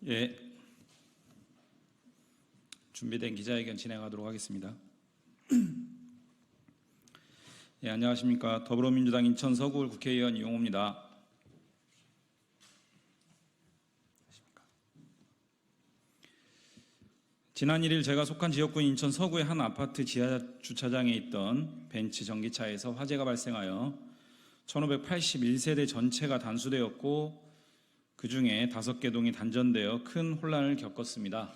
예, 준비된 기자회견 진행하도록 하겠습니다. 예, 안녕하십니까. 더불어민주당 인천 서구을 국회의원 이용호입니다. 지난 1일 제가 속한 지역구 인천 서구의 한 아파트 지하 주차장에 있던 벤츠 전기차에서 화재가 발생하여 1581세대 전체가 단수되었고 그 중에 5개 동이 단전되어 큰 혼란을 겪었습니다.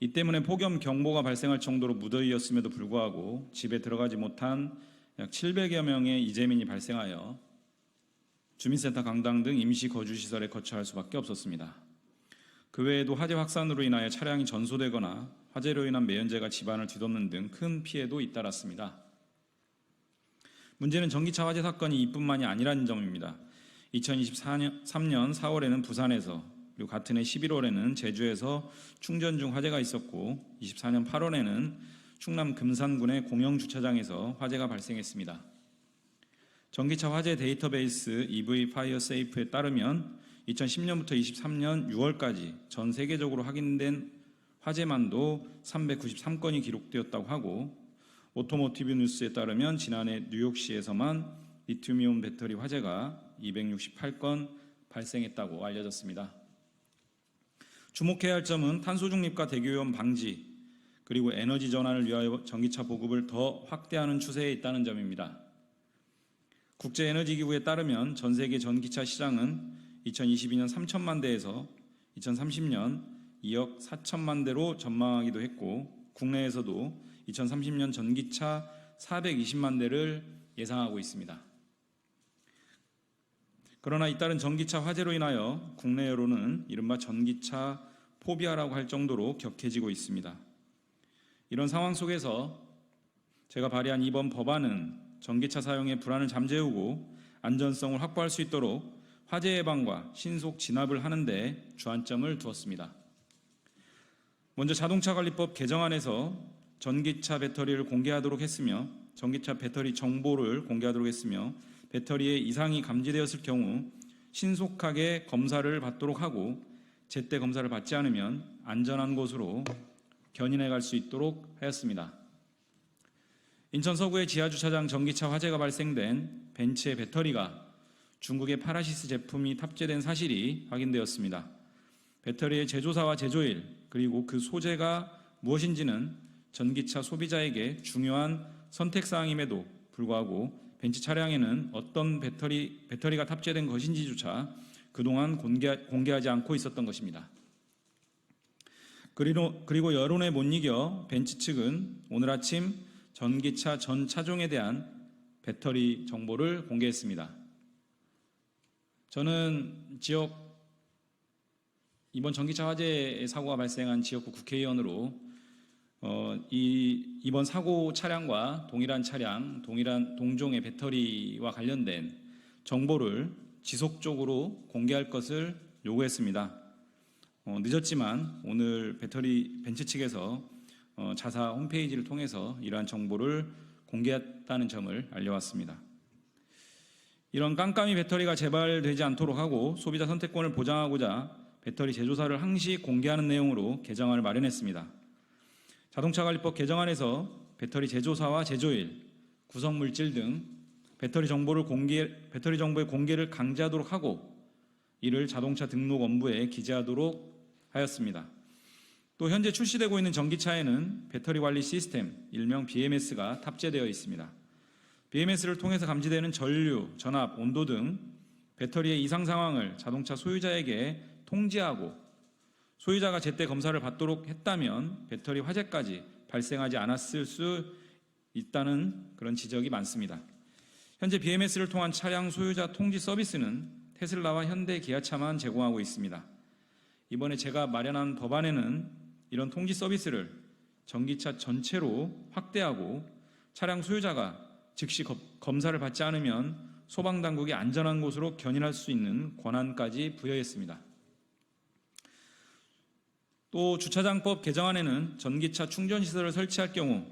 이 때문에 폭염 경보가 발생할 정도로 무더위였음에도 불구하고 집에 들어가지 못한 약 700여 명의 이재민이 발생하여 주민센터 강당 등 임시 거주시설에 거처할 수밖에 없었습니다. 그 외에도 화재 확산으로 인하여 차량이 전소되거나 화재로 인한 매연재가 집안을 뒤덮는 등 큰 피해도 잇따랐습니다. 문제는 전기차 화재 사건이 이뿐만이 아니라는 점입니다. 2023년 4월에는 부산에서, 그리고 같은 해 11월에는 제주에서 충전 중 화재가 있었고 24년 8월에는 충남 금산군의 공영주차장에서 화재가 발생했습니다. 전기차 화재 데이터베이스 EV 파이어 세이프에 따르면 2010년부터 23년 6월까지 전 세계적으로 확인된 화재만도 393건이 기록되었다고 하고, 오토모티브 뉴스에 따르면 지난해 뉴욕시에서만 리튬이온 배터리 화재가 268건 발생했다고 알려졌습니다. 주목해야 할 점은 탄소 중립과 대기오염 방지, 그리고 에너지 전환을 위하여 전기차 보급을 더 확대하는 추세에 있다는 점입니다. 국제에너지기구에 따르면 전 세계 전기차 시장은 2022년 3천만 대에서 2030년 2억 4천만 대로 전망하기도 했고, 국내에서도 2030년 전기차 420만 대를 예상하고 있습니다. 그러나 잇따른 전기차 화재로 인하여 국내 여론은 이른바 전기차 포비아라고 할 정도로 격해지고 있습니다. 이런 상황 속에서 제가 발의한 이번 법안은 전기차 사용의 불안을 잠재우고 안전성을 확보할 수 있도록 화재 예방과 신속 진압을 하는 데 주안점을 두었습니다. 먼저 자동차관리법 개정안에서 전기차 배터리를 공개하도록 했으며, 전기차 배터리 정보를 공개하도록 했으며, 배터리에 이상이 감지되었을 경우 신속하게 검사를 받도록 하고, 제때 검사를 받지 않으면 안전한 곳으로 견인해 갈 수 있도록 하였습니다. 인천 서구의 지하주차장 전기차 화재가 발생된 벤츠의 배터리가 중국의 파라시스 제품이 탑재된 사실이 확인되었습니다. 배터리의 제조사와 제조일, 그리고 그 소재가 무엇인지는 전기차 소비자에게 중요한 선택사항임에도 불구하고 벤츠 차량에는 어떤 배터리가 탑재된 것인지조차 그동안 공개하지 않고 있었던 것입니다. 그리고 여론에 못 이겨 벤츠 측은 오늘 아침 전기차 전 차종에 대한 배터리 정보를 공개했습니다. 저는 이번 전기차 화재 사고가 발생한 지역구 국회의원으로 이번 사고 차량과 동일한 차량, 동일한 동종의 배터리와 관련된 정보를 지속적으로 공개할 것을 요구했습니다. 늦었지만 오늘 벤츠 측에서 자사 홈페이지를 통해서 이러한 정보를 공개했다는 점을 알려왔습니다. 이런 깜깜이 배터리가 재발되지 않도록 하고 소비자 선택권을 보장하고자 배터리 제조사를 항시 공개하는 내용으로 개정안을 마련했습니다. 자동차관리법 개정안에서 배터리 제조사와 제조일, 구성물질 등 배터리 정보의 공개를 강제하도록 하고, 이를 자동차 등록 원부에 기재하도록 하였습니다. 또 현재 출시되고 있는 전기차에는 배터리 관리 시스템, 일명 BMS가 탑재되어 있습니다. BMS를 통해서 감지되는 전류, 전압, 온도 등 배터리의 이상 상황을 자동차 소유자에게 통지하고, 소유자가 제때 검사를 받도록 했다면 배터리 화재까지 발생하지 않았을 수 있다는 그런 지적이 많습니다. 현재 BMS를 통한 차량 소유자 통지 서비스는 테슬라와 현대 기아차만 제공하고 있습니다. 이번에 제가 마련한 법안에는 이런 통지 서비스를 전기차 전체로 확대하고, 차량 소유자가 즉시 검사를 받지 않으면 소방당국이 안전한 곳으로 견인할 수 있는 권한까지 부여했습니다. 또 주차장법 개정안에는 전기차 충전시설을 설치할 경우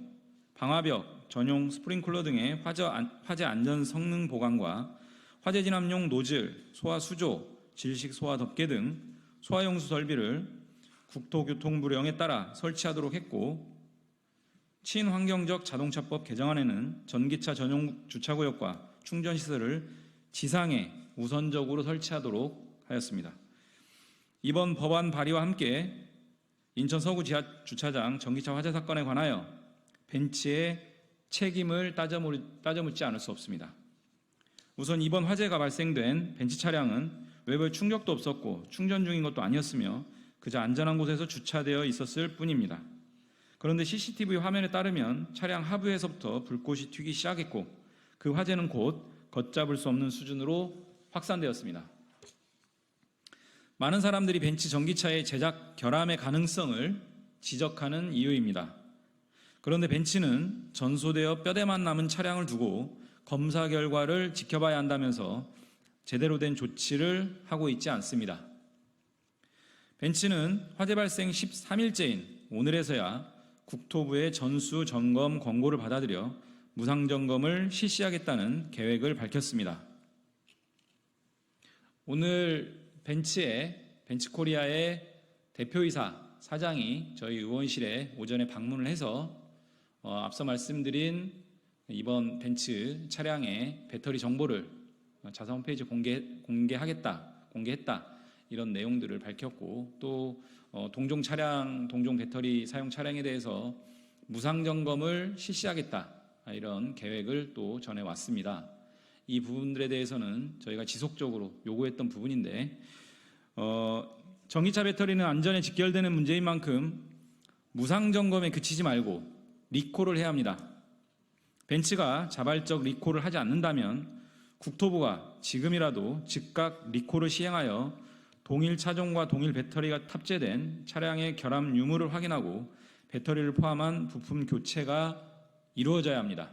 방화벽, 전용 스프링클러 등의 화재 안전 성능 보강과 화재 진압용 노즐, 소화 수조, 질식 소화 덮개 등 소화용수 설비를 국토교통부령에 따라 설치하도록 했고, 친환경적 자동차법 개정안에는 전기차 전용 주차구역과 충전시설을 지상에 우선적으로 설치하도록 하였습니다. 이번 법안 발의와 함께 인천 서구 지하 주차장 전기차 화재 사건에 관하여 벤츠의 책임을 따져묻지 않을 수 없습니다. 우선 이번 화재가 발생된 벤츠 차량은 외부에 충격도 없었고 충전 중인 것도 아니었으며 그저 안전한 곳에서 주차되어 있었을 뿐입니다. 그런데 CCTV 화면에 따르면 차량 하부에서부터 불꽃이 튀기 시작했고 그 화재는 곧 걷잡을 수 없는 수준으로 확산되었습니다. 많은 사람들이 벤츠 전기차의 제작 결함의 가능성을 지적하는 이유입니다. 그런데 벤츠는 전소되어 뼈대만 남은 차량을 두고 검사 결과를 지켜봐야 한다면서 제대로 된 조치를 하고 있지 않습니다. 벤츠는 화재 발생 13일째인 오늘에서야 국토부의 전수 점검 권고를 받아들여 무상 점검을 실시하겠다는 계획을 밝혔습니다. 오늘 벤츠코리아의 대표이사 사장이 저희 의원실에 오전에 방문을 해서 앞서 말씀드린 이번 벤츠 차량의 배터리 정보를 자사 홈페이지에 공개했다 이런 내용들을 밝혔고 또 동종 배터리 사용 차량에 대해서 무상 점검을 실시하겠다 이런 계획을 또 전해왔습니다. 이 부분들에 대해서는 저희가 지속적으로 요구했던 부분인데 전기차 배터리는 안전에 직결되는 문제인 만큼 무상 점검에 그치지 말고 리콜을 해야 합니다. 벤츠가 자발적 리콜을 하지 않는다면 국토부가 지금이라도 즉각 리콜을 시행하여 동일 차종과 동일 배터리가 탑재된 차량의 결함 유무를 확인하고 배터리를 포함한 부품 교체가 이루어져야 합니다.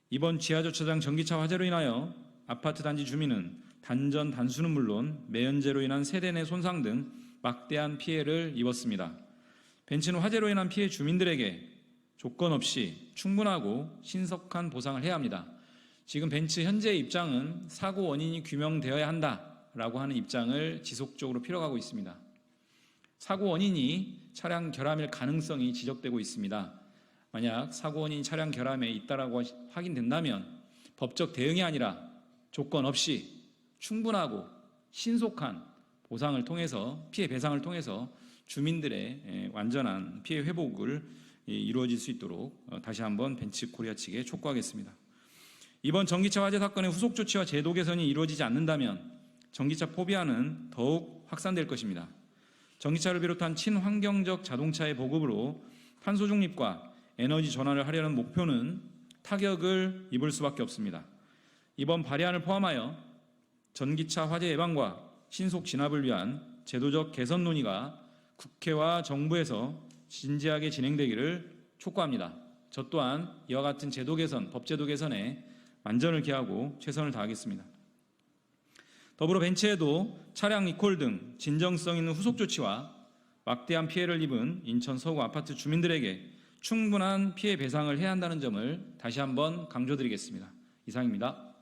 이번 지하주차장 전기차 화재로 인하여 아파트 단지 주민은 단수는 물론 매연재로 인한 세대 내 손상 등 막대한 피해를 입었습니다. 벤츠는 화재로 인한 피해 주민들에게 조건 없이 충분하고 신속한 보상을 해야 합니다. 지금 벤츠 현재의 입장은 사고 원인이 규명되어야 한다라고 하는 입장을 지속적으로 펴가고 있습니다. 사고 원인이 차량 결함일 가능성이 지적되고 있습니다. 만약 사고 원인이 차량 결함에 있다라고 확인된다면 법적 대응이 아니라 조건 없이 충분하고 신속한 보상을 통해서 피해 배상을 통해서 주민들의 완전한 피해 회복을 이루어질 수 있도록 다시 한번 벤츠코리아 측에 촉구하겠습니다. 이번 전기차 화재 사건의 후속 조치와 제도 개선이 이루어지지 않는다면 전기차 포비아는 더욱 확산될 것입니다. 전기차를 비롯한 친환경적 자동차의 보급으로 탄소 중립과 에너지 전환을 하려는 목표는 타격을 입을 수밖에 없습니다. 이번 발의안을 포함하여 전기차 화재 예방과 신속 진압을 위한 제도적 개선 논의가 국회와 정부에서 진지하게 진행되기를 촉구합니다. 저 또한 이와 같은 제도 개선, 법제도 개선에 만전을 기하고 최선을 다하겠습니다. 더불어 벤츠에도 차량 리콜 등 진정성 있는 후속 조치와 막대한 피해를 입은 인천 서구 아파트 주민들에게 충분한 피해 배상을 해야 한다는 점을 다시 한번 강조드리겠습니다. 이상입니다.